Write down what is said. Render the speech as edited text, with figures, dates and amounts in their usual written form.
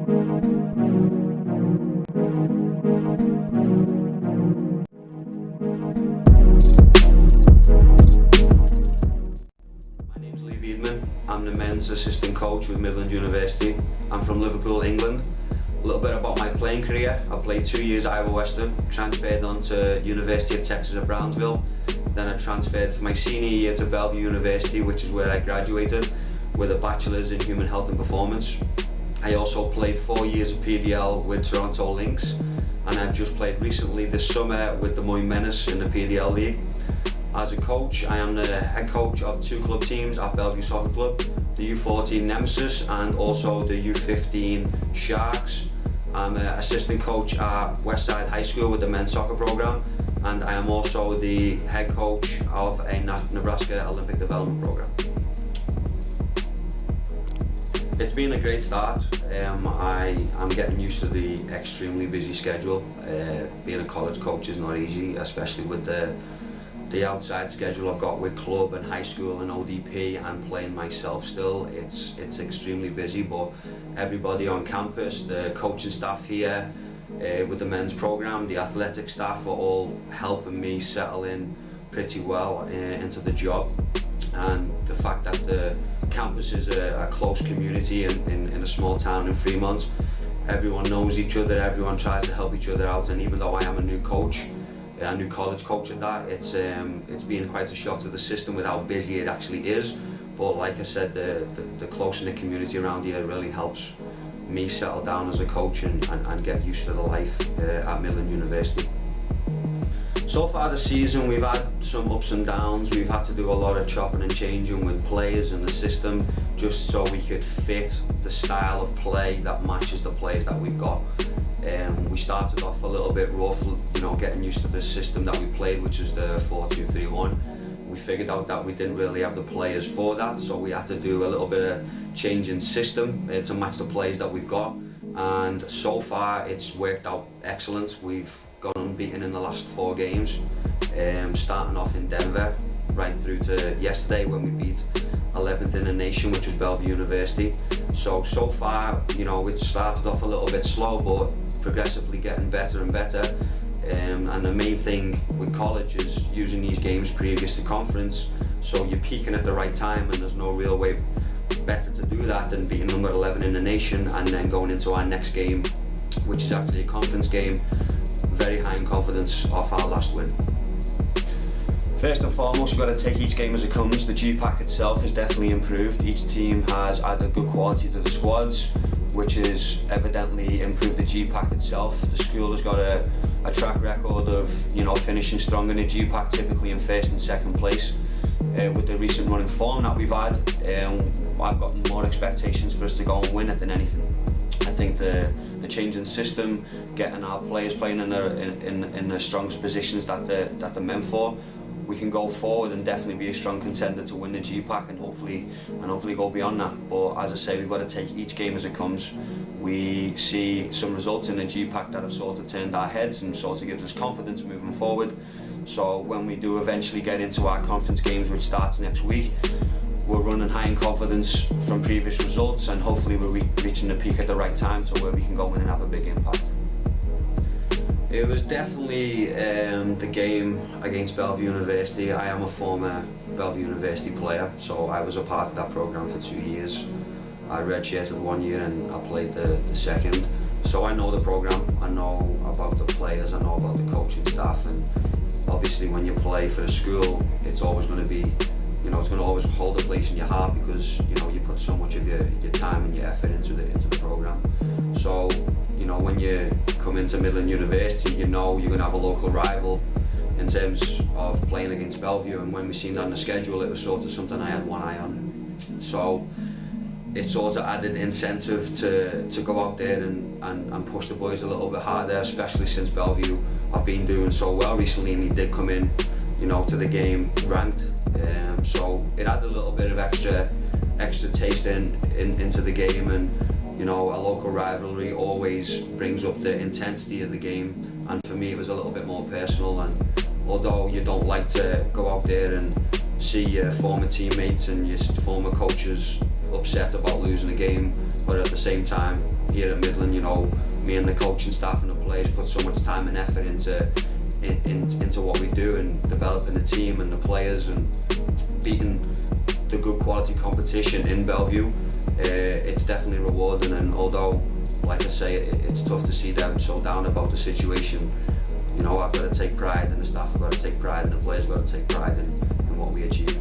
My name's Leigh Veidman. I'm the men's assistant coach with Midland University. I'm from Liverpool, England. A little bit about my playing career. I played 2 years at Iowa Western, transferred on to University of Texas at Brownsville. Then I transferred for my senior year to Bellevue University, which is where I graduated with a bachelor's in human health and performance. I also played 4 years of PDL with Toronto Lynx, and I've just played recently this summer with the Moy Menace in the PDL League. As a coach, I am the head coach of 2 club teams at Bellevue Soccer Club, the U14 Nemesis and also the U15 Sharks. I'm an assistant coach at Westside High School with the men's soccer program, and I am also the head coach of a Nebraska Olympic Development program. It's been a great start. I'm getting used to the extremely busy schedule. Being a college coach is not easy, especially with the outside schedule I've got with club and high school and ODP and playing myself still. It's extremely busy, but everybody on campus, the coaching staff here with the men's program, the athletic staff are all helping me settle in pretty well into the job. And the fact that the campus is a close community in a small town in Fremont, everyone knows each other, everyone tries to help each other out, and even though I am a new coach, a new college coach at that, it's been quite a shock to the system with how busy it actually is. But like I said, the close-knit community around here really helps me settle down as a coach and get used to the life at Midland University. So far this season we've had some ups and downs. We've had to do a lot of chopping and changing with players and the system just so we could fit the style of play that matches the players that we've got. We started off a little bit rough, getting used to the system that we played, which is the 4-2-3-1. We figured out that we didn't really have the players for that, so we had to do a little bit of change in system to match the players that we've got. And so far it's worked out excellent. We've gone unbeaten in the last 4 games, starting off in Denver right through to yesterday when we beat 11th in the nation, which was Bellevue University. So far, it started off a little bit slow, but progressively getting better and better. And the main thing with college is using these games previous to conference, so you're peaking at the right time, and there's no real way better to do that than beating number 11 in the nation and then going into our next game, which is actually a conference game, very high in confidence off our last win. First and foremost, we've got to take each game as it comes. The G-Pack itself has definitely improved. Each team has added good quality to the squads, which has evidently improved the G-Pack itself. The school has got a track record of finishing strong in the G-Pack, typically in first and second place. With the recent running form that we've had, I've got more expectations for us to go and win it than anything. I think the change in system, getting our players playing in the strongest positions that they're meant for, we can go forward and definitely be a strong contender to win the G-Pack and hopefully go beyond that. But as I say, we've got to take each game as it comes. We see some results in the G-Pack that have sort of turned our heads and sort of gives us confidence moving forward. So when we do eventually get into our conference games, which starts next week, we're running high in confidence from previous results, and hopefully we're reaching the peak at the right time to where we can go in and have a big impact. It was definitely the game against Bellevue University. I am a former Bellevue University player, so I was a part of that program for 2 years. I redshirted 1 year and I played the second. So I know the program, I know about the players, I know about the coaching staff, and obviously when you play for the school, it's always going to be, it's going to always hold a place in your heart because you put so much of your time and your effort into the program. So when you come into Midland University, you're going to have a local rival in terms of playing against Bellevue, and when we seen that on the schedule, it was sort of something I had one eye on. So it sort of added incentive to go out there and push the boys a little bit harder, especially since Bellevue have been doing so well recently, and he did come in to the game ranked. So it added a little bit of extra taste into the game, and a local rivalry always brings up the intensity of the game, and for me it was a little bit more personal. And although you don't like to go out there and see your former teammates and your former coaches upset about losing a game, but at the same time, here at Midland, you know, me and the coaching staff and the players put so much time and effort into what we do, and developing the team and the players and beating the good quality competition in Bellevue. It's definitely rewarding, and although, like I say, it's tough to see them so down about the situation, you know, I've got to take pride in the staff, I've got to take pride in the players, I've got to take pride in what we achieved.